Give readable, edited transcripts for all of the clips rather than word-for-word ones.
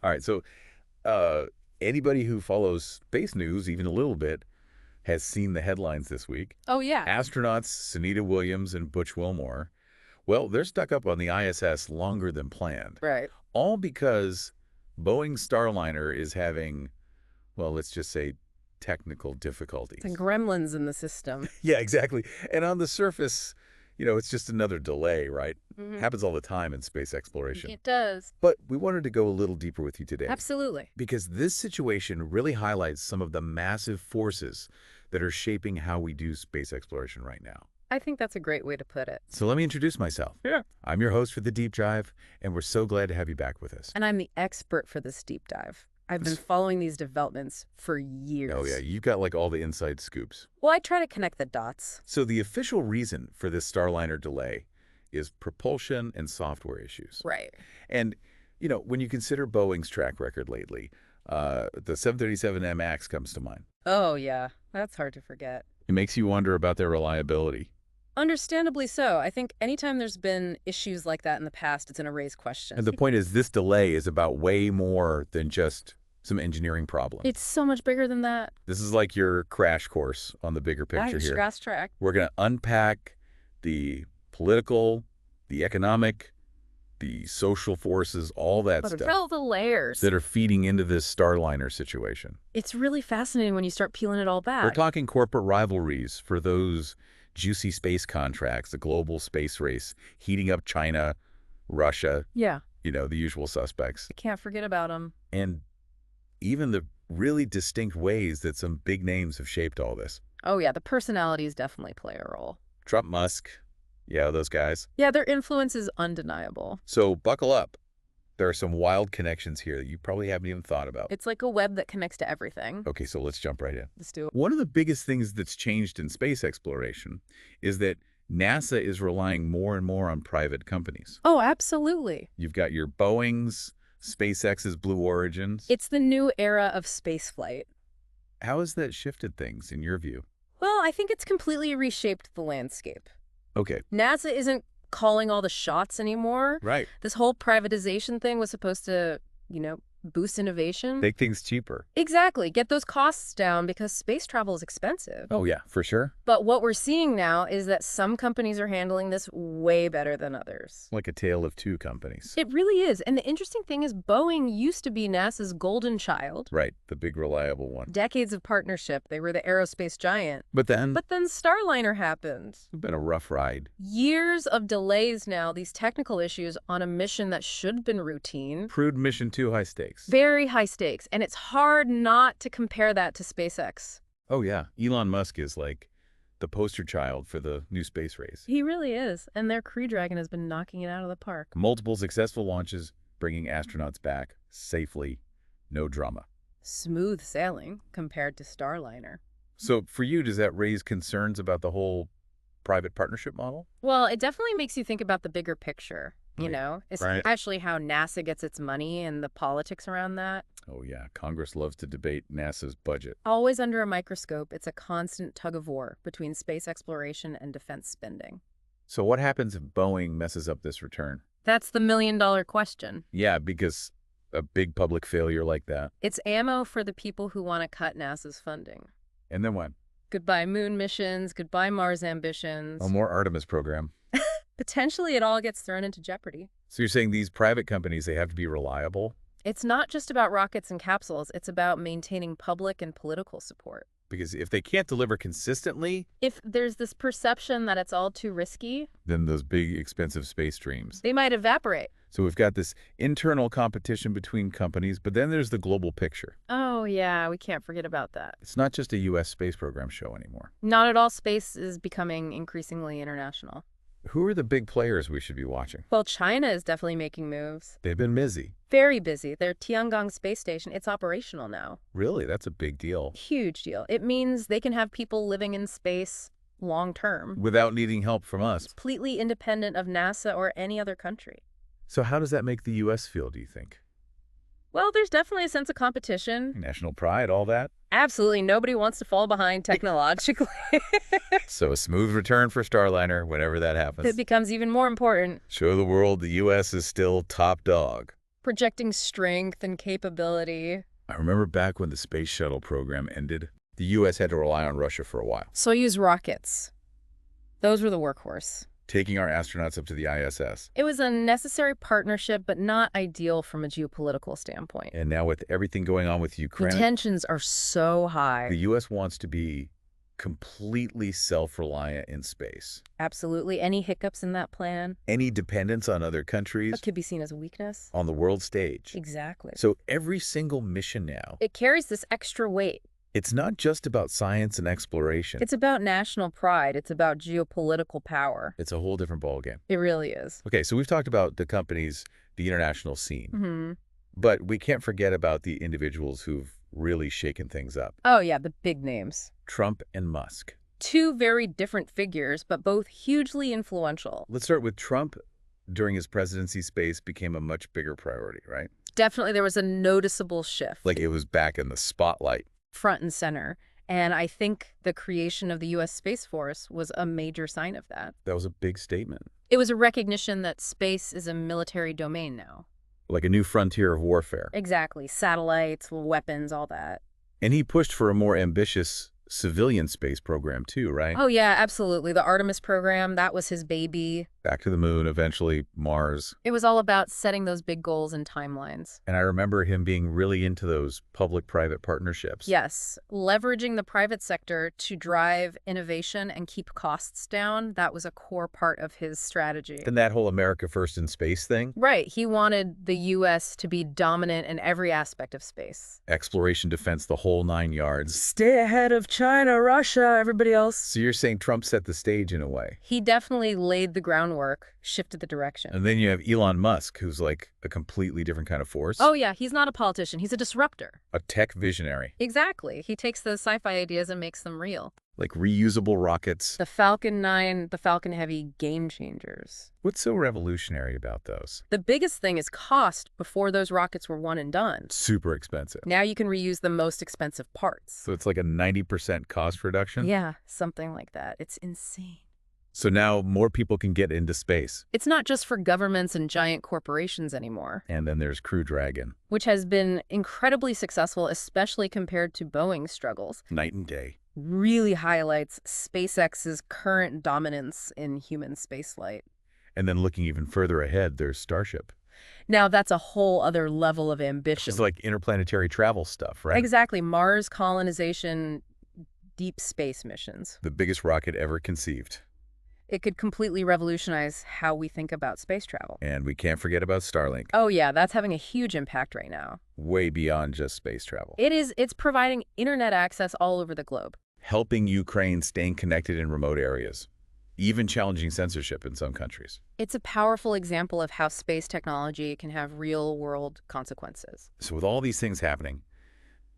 All right, so uh, anybody who follows space news even a little bit has seen the headlines this week. Oh, yeah. Astronauts Sunita Williams and Butch Wilmore, well, they're stuck up on the ISS longer than planned. Right. All because Boeing Starliner is having, well, let's just say technical difficulties. The gremlins in the system. Yeah, exactly. And on the surface, it's just another delay, right? Happens all the time in space exploration. It does. But we wanted to go a little deeper with you today. Absolutely. Because this situation really highlights some of the massive forces that are shaping how we do space exploration right now. I think that's a great way to put it. So let me introduce myself. Yeah. I'm your host for The Deep Dive, and we're so glad to have you back with us. And I'm the expert for this deep dive. I've been following these developments for years. Oh, yeah. You've got like all the inside scoops. Well, I try to connect the dots. So the official reason for this Starliner delay is propulsion and software issues. Right. And, when you consider Boeing's track record lately, the 737 MAX comes to mind. Oh, yeah. That's hard to forget. It makes you wonder about their reliability. Understandably so. I think anytime there's been issues like that in the past, it's going to raise questions. And the point is, this delay is about way more than just some engineering problem. It's so much bigger than that. This is like your crash course on the bigger picture here. Fast track. We're going to unpack the political, the economic, the social forces, all that stuff. All the layers that are feeding into this Starliner situation. It's really fascinating when you start peeling it all back. We're talking corporate rivalries for those juicy space contracts, the global space race, heating up China, Russia. Yeah. The usual suspects. You can't forget about them. And even the really distinct ways that some big names have shaped all this. Oh, yeah. The personalities definitely play a role. Trump, Musk. Yeah, those guys. Yeah, their influence is undeniable. So buckle up. There are some wild connections here that you probably haven't even thought about. It's like a web that connects to everything. Okay, so let's jump right in. Let's do it. One of the biggest things that's changed in space exploration is that NASA is relying more and more on private companies. Oh, absolutely. You've got your Boeings, SpaceX's Blue Origins. It's the new era of spaceflight. How has that shifted things, in your view? Well, I think it's completely reshaped the landscape. Okay. NASA isn't calling all the shots anymore. Right. This whole privatization thing was supposed to, boost innovation. Make things cheaper. Exactly. Get those costs down because space travel is expensive. Oh, yeah, for sure. But what we're seeing now is that some companies are handling this way better than others. Like a tale of two companies. It really is. And the interesting thing is Boeing used to be NASA's golden child. Right, the big reliable one. Decades of partnership. They were the aerospace giant. But then Starliner happened. It's been a rough ride. Years of delays now, these technical issues on a mission that should have been routine. Proved mission too high stakes. Very high stakes. And it's hard not to compare that to SpaceX. Oh, yeah. Elon Musk is like the poster child for the new space race. He really is. And their Crew Dragon has been knocking it out of the park. Multiple successful launches, bringing astronauts back safely. No drama. Smooth sailing compared to Starliner. So for you, does that raise concerns about the whole private partnership model? Well, it definitely makes you think about the bigger picture. Right. Especially how NASA gets its money and the politics around that. Oh, yeah. Congress loves to debate NASA's budget. Always under a microscope, it's a constant tug of war between space exploration and defense spending. So what happens if Boeing messes up this return? That's the million-dollar question. Yeah, because a big public failure like that. It's ammo for the people who want to cut NASA's funding. And then what? Goodbye moon missions, goodbye Mars ambitions. A more Artemis program. Potentially, it all gets thrown into jeopardy. So you're saying these private companies, they have to be reliable? It's not just about rockets and capsules. It's about maintaining public and political support. Because if they can't deliver consistently, if there's this perception that it's all too risky, then those big, expensive space dreams, they might evaporate. So we've got this internal competition between companies, but then there's the global picture. Oh, yeah, we can't forget about that. It's not just a U.S. space program show anymore. Not at all. Space is becoming increasingly international. Who are the big players we should be watching? Well, China is definitely making moves. They've been busy. Very busy. Their Tiangong space station, it's operational now. Really? That's a big deal. Huge deal. It means they can have people living in space long term. Without needing help from us. Completely independent of NASA or any other country. So how does that make the U.S. feel, do you think? Well, there's definitely a sense of competition. National pride, all that? Absolutely. Nobody wants to fall behind technologically. So a smooth return for Starliner whenever that happens. It becomes even more important. Show the world the U.S. is still top dog. projecting strength and capability. I remember back when the space shuttle program ended, the U.S. had to rely on Russia for a while, Soyuz rockets. Those were the workhorse. taking our astronauts up to the ISS. It was a necessary partnership, but not ideal from a geopolitical standpoint. And now with everything going on with The Ukraine, tensions are so high. the U.S. wants to be completely self-reliant in space. Absolutely. Any hiccups in that plan? Any dependence on other That countries could be seen as a weakness. on the world stage. Exactly. So every single mission now, It carries this extra weight. it's not just about science and exploration. It's about national pride. It's about geopolitical power. It's a whole different ballgame. It really is. Okay, so we've talked about the companies, the international scene, Hmm. but we can't forget about the individuals who've really shaken things up. Oh, yeah, the big names. Trump and Musk. Two very different figures, but both hugely influential. Let's start with Trump. During his presidency, space became a much bigger priority, right? Definitely, there was a noticeable shift. Like it was back in the spotlight. Front and center. And I think the creation of the U.S. Space Force was a major sign of that. That was a big statement. It was a recognition that space is a military domain now. Like a new frontier of warfare. Exactly. Satellites, weapons, all that. And he pushed for a more ambitious civilian space program too, right? Oh, yeah, absolutely. The Artemis program, that was his baby. Back to the moon, eventually Mars. It was all about setting those big goals and timelines. And I remember him being really into those public-private partnerships. Yes, leveraging the private sector to drive innovation and keep costs down, that was a core part of his strategy. And that whole America First in Space thing, Right, he wanted the U.S. to be dominant in every aspect of space. exploration, defense, the whole 9 yards. Stay ahead of China, Russia, everybody else. So you're saying Trump set the stage in a way. He definitely laid the groundwork, shifted the direction. And then you have Elon Musk, who's like a completely different kind of force. Oh yeah, he's not a politician, he's a disruptor. A tech visionary. Exactly, he takes the sci-fi ideas and makes them real. Like reusable rockets. The Falcon 9, the Falcon Heavy, game changers. What's so revolutionary about those? The biggest thing is cost. Before those rockets were one and done. Super expensive. Now you can reuse the most expensive parts. So it's like a 90% cost reduction? Yeah, something like that. It's insane. So now more people can get into space. It's not just for governments and giant corporations anymore, And then there's Crew Dragon. which has been incredibly successful, especially compared to Boeing's struggles. Night and day. Really highlights SpaceX's current dominance in human spaceflight. And then looking even further ahead, there's Starship. Now, that's a whole other level of ambition. It's like interplanetary travel stuff, right? Exactly. Mars colonization, deep space missions. The biggest rocket ever conceived. It could completely revolutionize how we think about space travel. And we can't forget about Starlink. Oh yeah, that's having a huge impact right now. Way beyond just space travel. It's providing internet access all over the globe. Helping Ukraine staying connected in remote areas. Even challenging censorship in some countries. It's a powerful example of how space technology can have real-world consequences. So with all these things happening,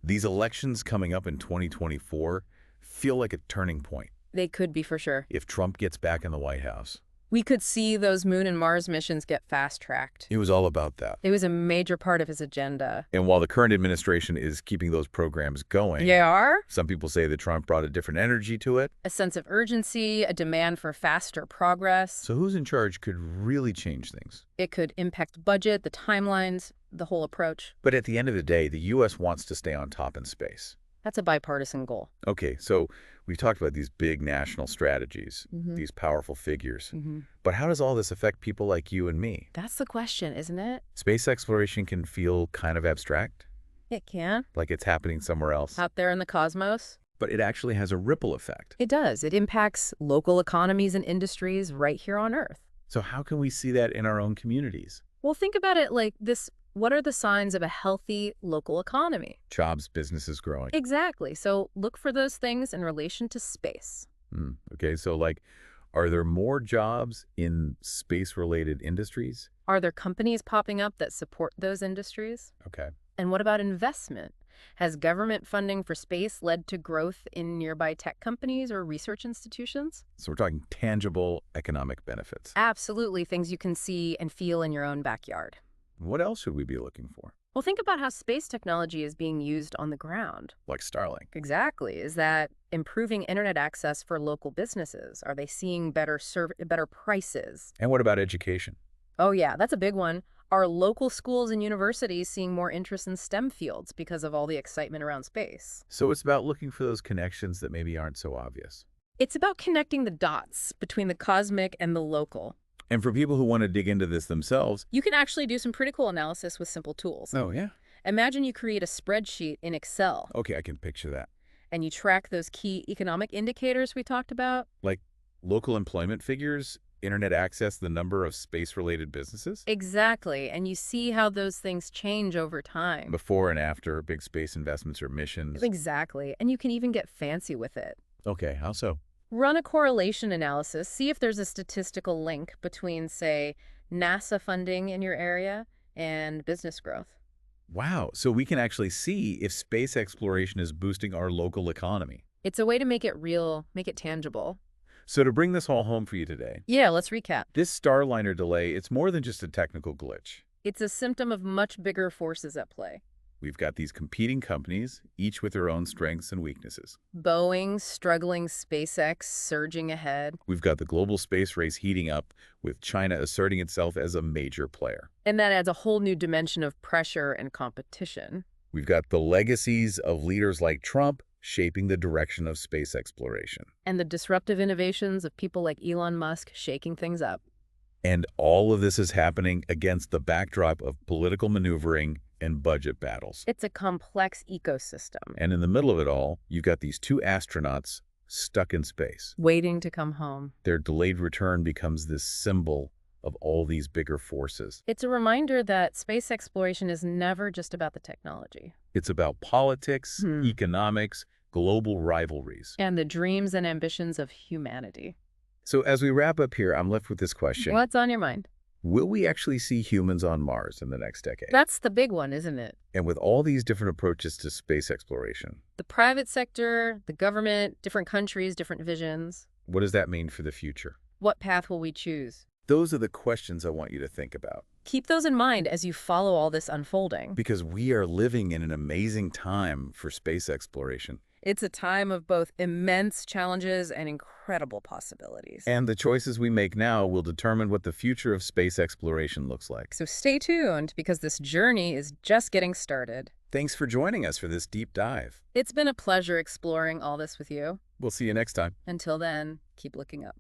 these elections coming up in 2024 feel like a turning point. They could be for sure. If Trump gets back in the White House. We could see those Moon and Mars missions get fast-tracked. It was all about that. It was a major part of his agenda. And while the current administration is keeping those programs going, They are? some people say that Trump brought a different energy to it. A sense of urgency, a demand for faster progress. So who's in charge could really change things. It could impact the budget, the timelines, the whole approach. But at the end of the day, the U.S. wants to stay on top in space. That's a bipartisan goal. Okay, so we've talked about these big national strategies, Mhm. these powerful figures. Mm-hmm. But how does all this affect people like you and me? That's the question, isn't it? Space exploration can feel kind of abstract, It can. like it's happening somewhere else. Out there in the cosmos. But it actually has a ripple effect. It does. It impacts local economies and industries right here on Earth. So how can we see that in our own communities? Well, think about it like this. What are the signs of a healthy local economy? Jobs, businesses growing. Exactly. So look for those things in relation to space. Okay, so like, are there more jobs in space-related industries? Are there companies popping up that support those industries? Okay. And what about investment? Has government funding for space led to growth in nearby tech companies or research institutions? So we're talking tangible economic benefits. Absolutely, things you can see and feel in your own backyard. What else should we be looking for? Well, think about how space technology is being used on the ground. Like Starlink. Exactly. Is that improving internet access for local businesses? Are they seeing better prices? And what about education? Oh, yeah, that's a big one. Are local schools and universities seeing more interest in STEM fields because of all the excitement around space? So it's about looking for those connections that maybe aren't so obvious. It's about connecting the dots between the cosmic and the local. And for people who want to dig into this themselves, You can actually do some pretty cool analysis with simple tools. oh, yeah. Imagine you create a spreadsheet in Excel Okay, I can picture that. and you track those key economic indicators we talked about. Like local employment figures, internet access, the number of space-related businesses, Exactly. And you see how those things change over time. before and after big space investments or missions. Exactly. And you can even get fancy with it. Okay, how so? Run a correlation analysis. See if there's a statistical link between, say, NASA funding in your area and business growth. Wow, so we can actually see if space exploration is boosting our local economy. It's a way to make it real, make it tangible. So to bring this all home for you today, Yeah, let's recap. this Starliner delay, it's more than just a technical glitch. It's a symptom of much bigger forces at play. We've got these competing companies, each with their own strengths and weaknesses. Boeing struggling, SpaceX surging ahead. We've got the global space race heating up, with China asserting itself as a major player. And that adds a whole new dimension of pressure and competition. We've got the legacies of leaders like Trump shaping the direction of space exploration. And the disruptive innovations of people like Elon Musk shaking things up. And all of this is happening against the backdrop of political maneuvering and budget battles. It's a complex ecosystem. And in the middle of it all, you've got these two astronauts stuck in space. Waiting to come home. Their delayed return becomes this symbol of all these bigger forces. It's a reminder that space exploration is never just about the technology. It's about politics, economics, global rivalries. And the dreams and ambitions of humanity. So as we wrap up here, I'm left with this question. What's on your mind? Will we actually see humans on Mars in the next decade? That's the big one, isn't it? And with all these different approaches to space exploration, The private sector, the government, different countries, different visions. what does that mean for the future? What path will we choose? Those are the questions I want you to think about. Keep those in mind as you follow all this unfolding. Because we are living in an amazing time for space exploration. It's a time of both immense challenges and incredible possibilities. And the choices we make now will determine what the future of space exploration looks like. So stay tuned because this journey is just getting started. Thanks for joining us for this deep dive. It's been a pleasure exploring all this with you. We'll see you next time. Until then, keep looking up.